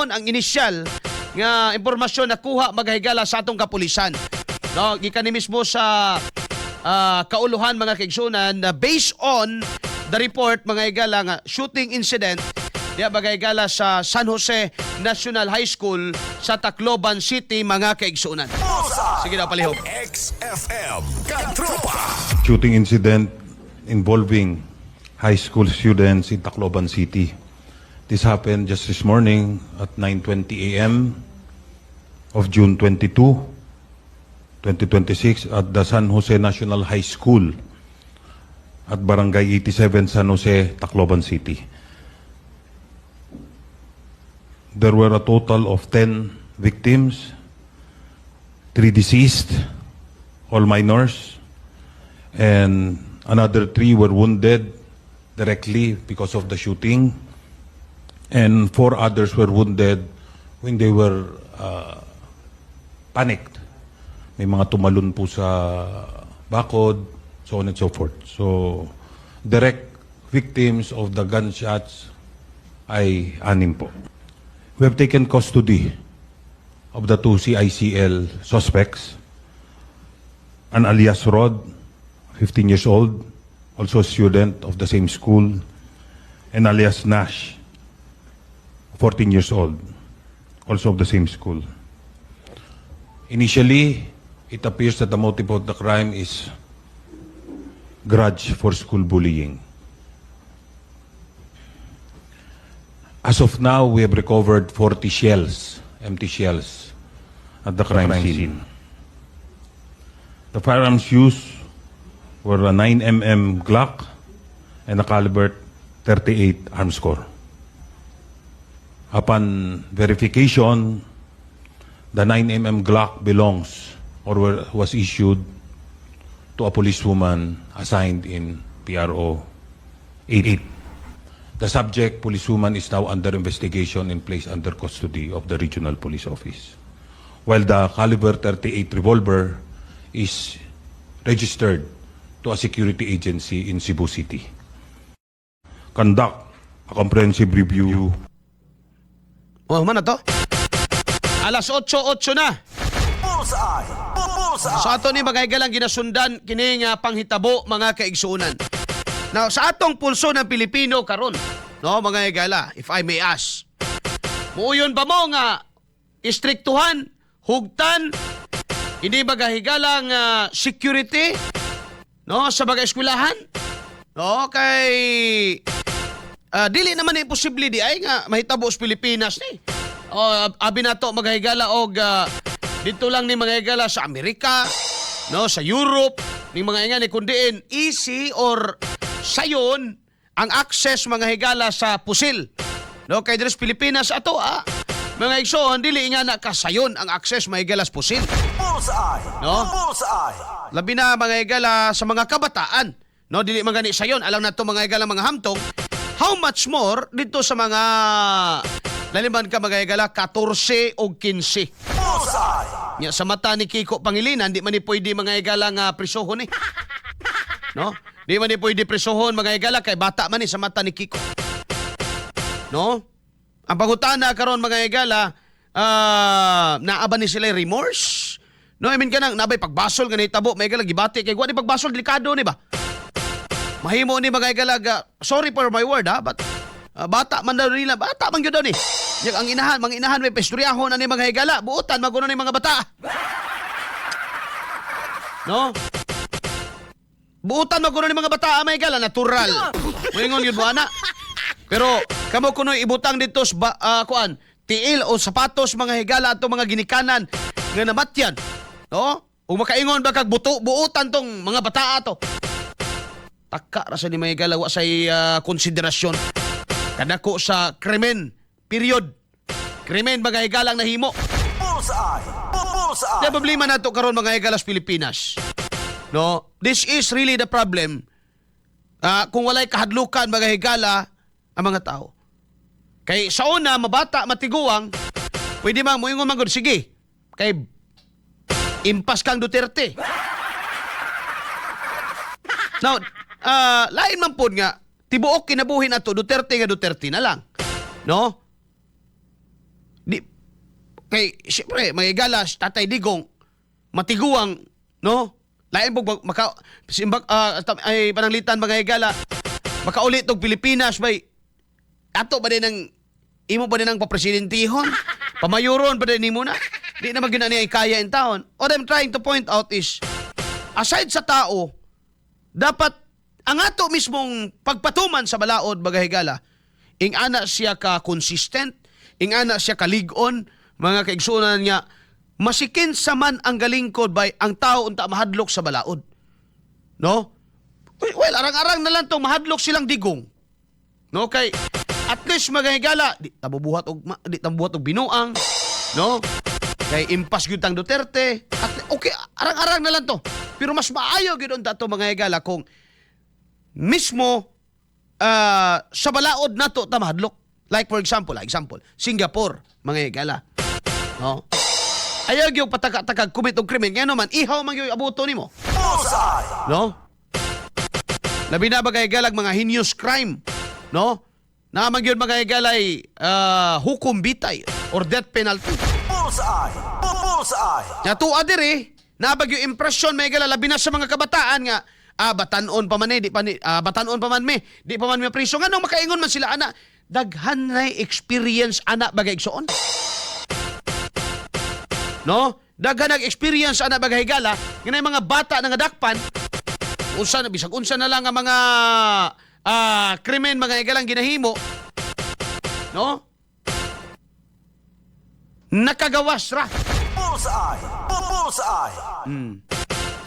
ang inisyal nga impormasyon na kuha maghigala sa atong kapulisan. No, gikan ni mismo sa kauluhan mga kaigsunan na based on the report mga higala nga shooting incident diya mga higala sa San Jose National High School sa Tacloban City mga kaigsunan. Sige na palihog. XFM Katropa. Shooting incident involving high school students in Tacloban City. This happened just this morning at 9:20 a.m. of June 22, 2026 at the San Jose National High School at Barangay 87 San Jose, Tacloban City. There were a total of 10 victims, 3 deceased, all minors, and another 3 were wounded directly because of the shooting, and 4 others were wounded when they were panicked. May mga tumalon po sa bakod, so on and so forth. So, direct victims of the gunshots ay 6 po. We have taken custody of the 2 CICL suspects, an alias Rod, 15 years old, also a student of the same school, and alias Nash, 14 years old, also of the same school. Initially, it appears that the motive of the crime is grudge for school bullying. As of now, we have recovered 40 shells, empty shells, at the crime scene. The firearms used were a 9mm Glock and a caliber 38 arm score. Upon verification, the 9mm Glock belongs or was issued to a policewoman assigned in PRO 88. The subject, policewoman, is now under investigation and placed under custody of the Regional Police Office, while the caliber 38 revolver is registered to a security agency in Cebu City. Conduct a comprehensive review. Oh, man na to? Alas 8:08 na. Sa ato ni mga higalang ginasundan kini nga panghitabo mga kaigsunan. Now, sa atong pulso ng Pilipino karon, no, mga higala, if I may ask, muuyon ba mo nga istriktuhan, hugtan, hindi ba gahigalang security, no, sa mga eskwelahan? No, kay dili naman imposible di ay nga mahitabo sa Pilipinas ni. O abi nato magahigala og dito lang ni mga higala sa Amerika, no, sa Europe, ni mga ingani kundiin easy or sayon ang access mga higala sa pusil. No, kay diri sa Pilipinas ato mga igsoon dili nga na kasayon ang access mga higala sa pusil. No? Labi na mga higala sa mga kabataan. No, dili man gani sayon alam nato mga higala mga hamtong. How much more dito sa mga laliman ka mga higala 14 o 15. Nya sa mata ni Kiko Pangilinan di man ni pwede mga higala nga prisohon ni. No? Di man ni pwede prisohon mga higala kay bata man ni sa mata ni Kiko. No? Ang pangutana karon mga higala naaba ni sila remorse. No, I mean kanang nabay pagbasol nga nahitabo mga higala gibati kay wa ni pagbasol delikado ni ba? Mahimo ni mga higala sorry for my word but bata man daw nila, bata man gyud daw ni. Yang ang inahan, mga inahan may pesturyahon ani mga higala, buutan maguno ni mga bata. No? Buutan maguno ni mga bata mga higala, natural. Moingon gyud ana. Pero kamo kuno ibutang dito sa kuan, tiil o sapatos mga higala ato mga ginikanan nga namatyan. No? Ug makaingon ba kag buutan tong mga bata ato. Taka ra sa ni mga higala wa say konsiderasyon. Kadako sa krimen, period. Krimen mga higalang nahimo. Di problema na ito karon mga higala sa Pilipinas. No? This is really the problem. Kung walay kahadlukan mga higala ang mga tao. Kay sa una, mabata, matiguang, pwede mang muingon manggod, sige. Kay impas kang Duterte. Now, lain man po nga, tibuok kinabuhin ato Duterte nga Duterte na lang. No? Di kay syempre mga higala Tatay Digong matiguang, no? Lain po maka simbag ay pananglitan mga higala makaulit og Pilipinas bay ato ba din ang imo ba din ang papresidentihon? Pamayoron ba din nimo na? Di na magina niya kaya in taon. What I'm trying to point out is aside sa tao, dapat ang ato mismong pagpatuman sa balaod mga higala, ing ana siya ka consistent, ing ana siya ka ligon, mga kaigsunan niya, masikin sa man ang galingkod bay ang tao unta mahadlok sa balaod. No? Well, arang-arang na lang tong mahadlok silang digong. No, kay at least mga higala, di tabubuhat og binuang, no? Kay impas gyud tang Duterte. At okay, arang-arang na lang to. Pero mas maayo gyud unta to mga higala kung mismo sa balaod nato ta mahadlok. Like for example, Singapore, mga higala. No? Ayaw gyud pataka-takag commit og krimen. Ngano man ihaw man gyud abuto nimo. No? Labi na ba kay galag mga heinous crime, no? Na man gyud mga higalay hukom bitay or death penalty. Ya tuwa diri, na bagyo impression may higala labi na sa mga kabataan nga batanon pa man batanon pa man di pa man priso ngano makaingon man sila ana daghan na experience ana bagay igsoon. No? Daghan nag experience ana bagay higala nga mga bata nga dakpan unsa na bisag unsa na lang nga mga krimen mga higalang ginahimo, no? Nakagawas ra.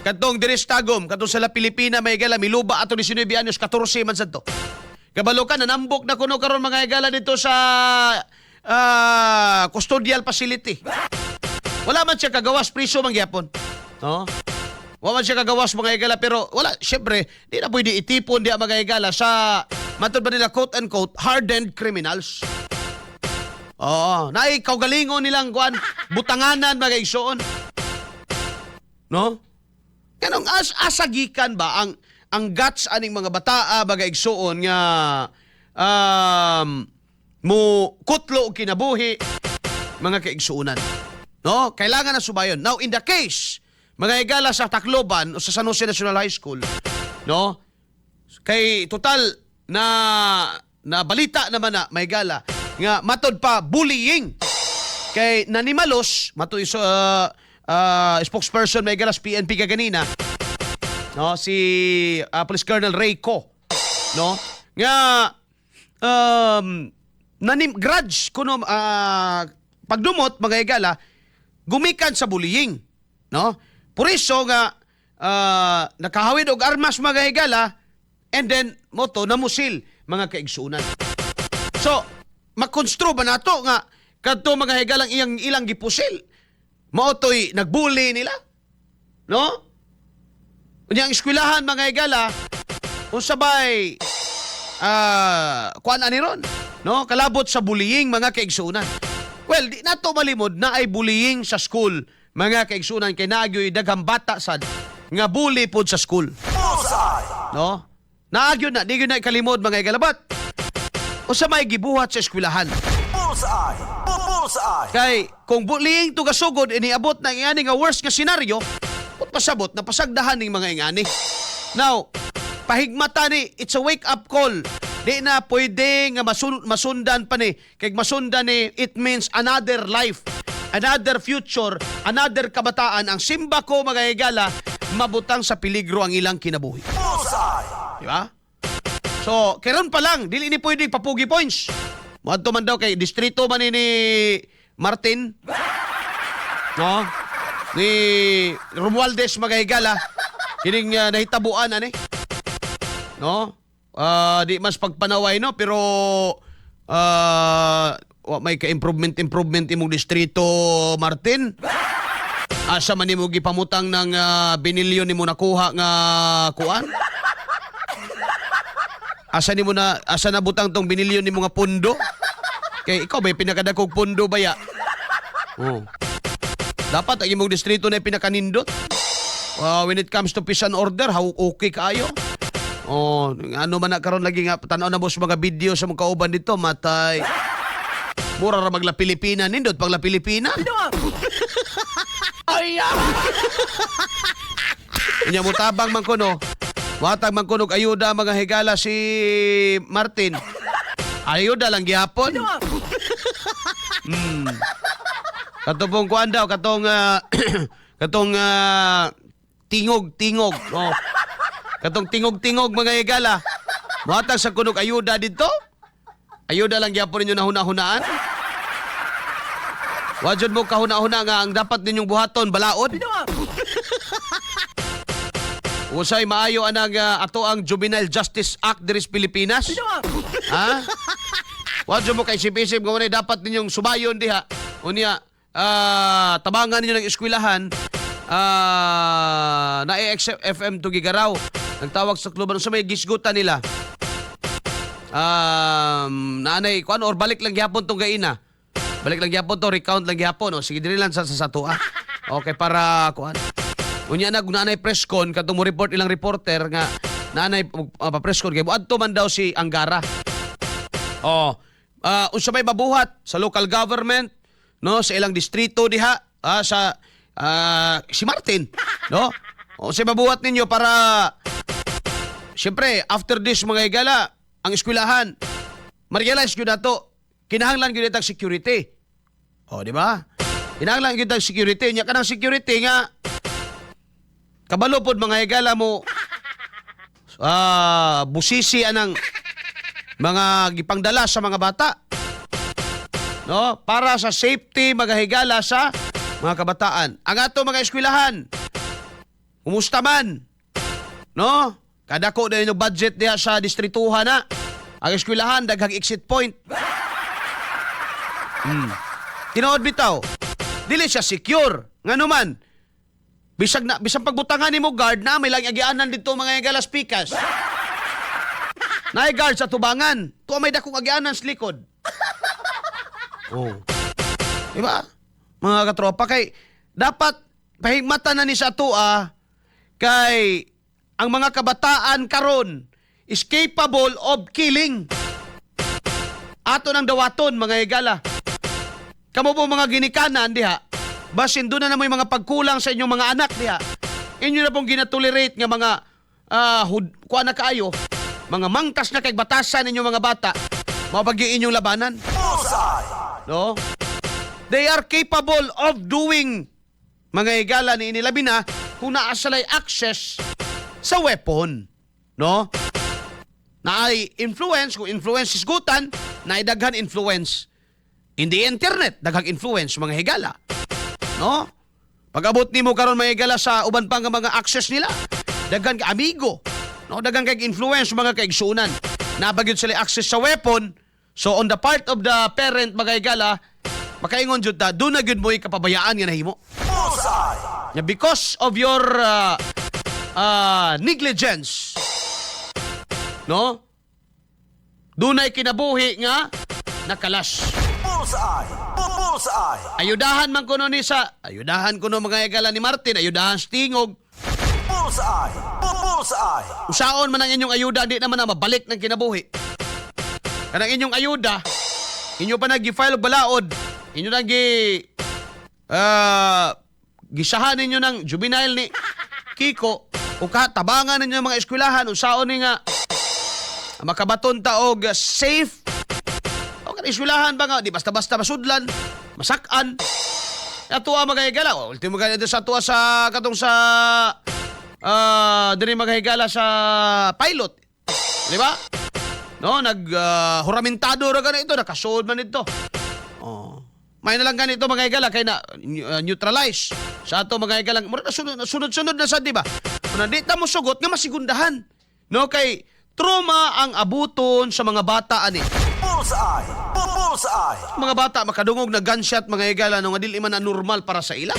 Kadtong diris tagom, kadtong sa La Pilipina may higala miluba ato 19 anyos 14 man sadto. Kabalo ka nanambok na kuno karon mga higala dito sa custodial facility. Wala man siya kagawas priso man gyapon. No? Wala man siya kagawas mga higala pero wala, syempre, di na pwede itipon di mga higala sa matod ba nila quote and quote hardened criminals. Oo, naay kaugalingon nilang kuan butanganan mga igsoon. No? Kanong asagikan ba ang guts aning mga bataa mga igsoon nga mo kutlo og kinabuhi mga kaigsuonan. No? Kailangan na subayon. Now in the case mga higala sa Tacloban o sa San Jose National High School, no? Kay total na balita naman na may higala nga matod pa bullying. Kay nanimalos matod spokesperson may higala sa PNP kaganina, no? Si Police Colonel Ray Co, no? Nga grudge kuno pagdumot mga higala gumikan sa bullying, no? Por iso nga nakahawid og armas mga higala and then moto namusil mga kaigsuonan. So, makonstru ba nato nga kadto mga higalang ilang gipusil? Maotoy nagbully nila? No? Unyang eskwelahan mga higala unsabay kuan ani ron, no? Kalabot sa bullying mga kaigsuonan. Well, di nato malimod na ay bullying sa school mga kaigsunan kay naagyoy daghang bata sad nga bully pod sa school. No? Naagyo na, di gyud na kalimod mga igalabat. O sa may gibuhat sa eskwelahan. Kay kung bullying to gasugod iniabot na ingani nga worst nga senaryo, put pasabot na pasagdahan ning mga ingani. Now, pahigmata ni it's a wake up call. Di na pwede nga masundan pa ni. Kay masundan ni it means another life, another future, another kabataan. Ang simba ko mga higala mabutang sa peligro ang ilang kinabuhi. Di ba? So, karon pa lang, dili ni pwede papugi points. Muadto man daw kay distrito man ni Martin. No? Ni Romualdez mga higala. Kining nahitabuan ani. No? Di mas pagpanaway no pero may ka-improvement imong distrito Martin. Asa man nimo gipamutang ng binilyon nimo nakuha nga kuan? Asa na butang tong binilyon nimo nga pondo? Kay ikaw may pinakadakog pondo baya. Oh. Dapat ang imong distrito na pinakanindot. When it comes to peace and order, how okay kaayo? Oh, ano man na karon lagi nga tanaw na boss mga video sa mga kauban dito, matay. Mura ra magla Pilipina nindot pagla Pilipina. Ay, Inya mo tabang man kuno. Watag man kuno og ayuda mga higala si Martin. Ayuda lang gihapon. Katong kuan daw, katong tingog. Oh. Katong tingog mga higala. Watag sa kuno og ayuda dito. Ayuda lang gihapon ninyo nahuna-hunaan. Wajud mo kahuna-huna nga ang dapat ninyong buhaton balaod. Usay maayo anang ato ang Juvenile Justice Act diri sa Pilipinas. Ha? Wajud mo kay isip-isip nga wala dapat ninyong sumayon diha. Unya tabangan ninyo ng eskwelahan. Na FM to gigaraw. Nagtawag sa kluban sa may gisgutan nila. Nanay kuan or balik lang gyapon tong gaina. Balik lang gyapon to, recount lang gyapon. O sige diri lang sa satua. Okay para kuan. Unya na kung nanay press con katong mo report ilang reporter nga nanay pa-press con kay adto man daw si Angara. Unsa may mabuhat sa local government no sa ilang distrito diha sa si Martin no. O sa mabuhat ninyo para siyempre after this mga higala ang eskwelahan ma-realize gyud nato kinahanglan gyud itag security. Di ba? Kinahanglan gyud itag security nya kanang security nga kabalo pod mga higala mo busisi anang mga gipangdala sa mga bata. No, para sa safety mga higala sa mga kabataan. Ang ato mga eskwelahan. Kumusta man? No? Kada ko na yung budget diha sa distrituhan na. Ang eskwelahan daghang exit point. Tinood bitaw. Dili siya secure. Ngano man? Bisag pagbutangan nimo guard na may lang agianan dito mga galas pikas. Naay guard sa tubangan. Tuwa may dakong agianan sa likod. Diba? Mga katropa kay dapat pahigmatan na ni sa tua kay ang mga kabataan karon is capable of killing. Ato nang dawaton mga higala. Kamo po mga ginikanan diha. Basin doon na mo yung mga pagkulang sa inyong mga anak diha. Inyo na pong ginatolerate nga mga kuha na kaayo, mga mangtas na kay batasan inyong mga bata, mapag inyong labanan. No? They are capable of doing mga higala ni inilabi na kung naasalay access sa weapon. No? Naay influence, kung influence is gutan, naay daghan influence. In the internet, daghang influence mga higala. No? Pag-abot nimo karon mga higala sa uban pa nga mga access nila, daghan ka amigo. No, daghan kay influence mga kaigsunan. Nabagyod sila access sa weapon. So on the part of the parent mga higala, makaingon jud ta, do na gyud mo kapabayaan nga nahimo. Yeah, because of your negligence. No? Dunay kinabuhi nga nakalas. Ayudahan man kuno ni sa ayudahan kuno mga higala ni Martin, ayudahan stingog. Usaon man ang inyong ayuda, di naman na mabalik ng kinabuhi. Kanang inyong ayuda, inyo pa nag-file og balaod, inyo gisahan ninyo ng juvenile ni Kiko, o tabangan ninyo mga eskwelahan, usaon ni nga makabaton ta og safe. O kan eskwelahan ba nga, di basta-basta masudlan, masakan. Ato mga higala, ultimo ka sa ato sa katong sa diri mga higala sa pilot. Di ba? No, huramentado ra ganito, nakasold man ito. May na lang ganito mga higala kay na neutralize sa ato mga higala. Sunod-sunod na sa di ba? Kung di ta mo sugot nga masigundahan. No, kay trauma ang abuton sa mga bata ani. Mga bata makadungog na gunshot mga higala no nga dili man na normal para sa ila.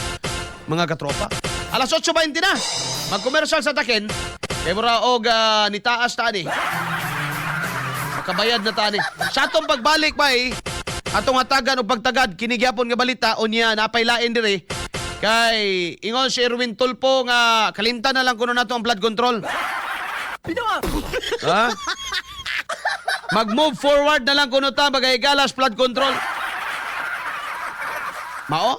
Mga katropa. Alas 8:20 na. Mag-commercial sa takin. Kay mura og nitaas ta ani. Makabayad na ta ani. Sa atong pagbalik pa atong hatagan og pagtagad kini gyapon nga balita unya napay lain diri. Kay ingon si Erwin Tulpo nga kalimtan na lang kuno nato ang blood control. Ha? Mag-move forward na lang kuno ta bagay galas blood control. Mao?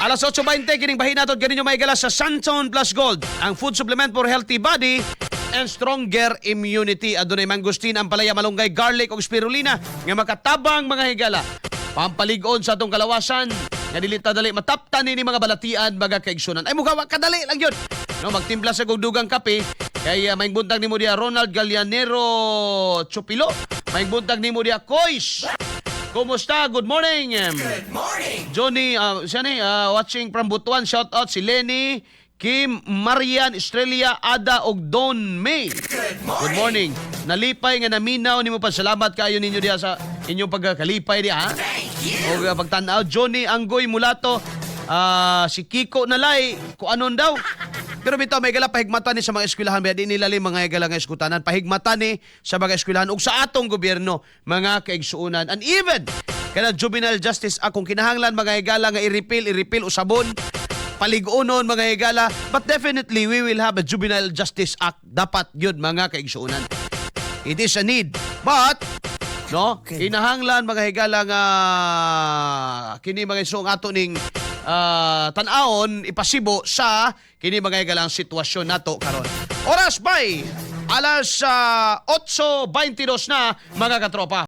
Alas 8:20 kining bahin naton ganinyo maigala sa Santon Plus Gold, ang food supplement for healthy body and stronger immunity. Adunay mangustin, ang palaya, malunggay, garlic ug spirulina nga makatabang mga higala. Pampalig-on sa atong kalawasan nga dili ta dali mataptan ni mga balatian mga kaigsunan. Ay mugawa kadali lang yun. No, magtimpla sa dugang kape kay maing buntag nimo dia Ronald Gallianero Chupilo. Maing buntag nimo dia Kois. Kumusta? Good morning. Good morning. Johnny, watching from Butuan. Shout out si Lenny, Kim, Marian, Estrella, Ada, og Don May. Good morning. Nalipay nga naminaw nimo pa. Salamat kayo ninyo diha sa inyong pagkalipay diha. O pagtanaw. Johnny Anggoy Mulato. Si Kiko Nalay. Kung anon daw. Pero bitaw, may gala pahigmatan ni sa mga eskwelahan. Di nilalim mga gala nga eskutanan. Pahigmatan ni sa mga eskwelahan ug sa atong gobyerno, mga kaigsuunan. And even, kana juvenile justice akong kinahanglan mga higala nga i-repeal usabon, paligunon mga higala. But definitely, we will have a juvenile justice act. Dapat yun mga kaigsuunan. It is a need. But, no, kinahanglan mga higala nga kini mga isong ato ning tan-aon ipasibo sa kini mga galang sitwasyon nato karon. Oras bay alas 8:22 na mga katropa.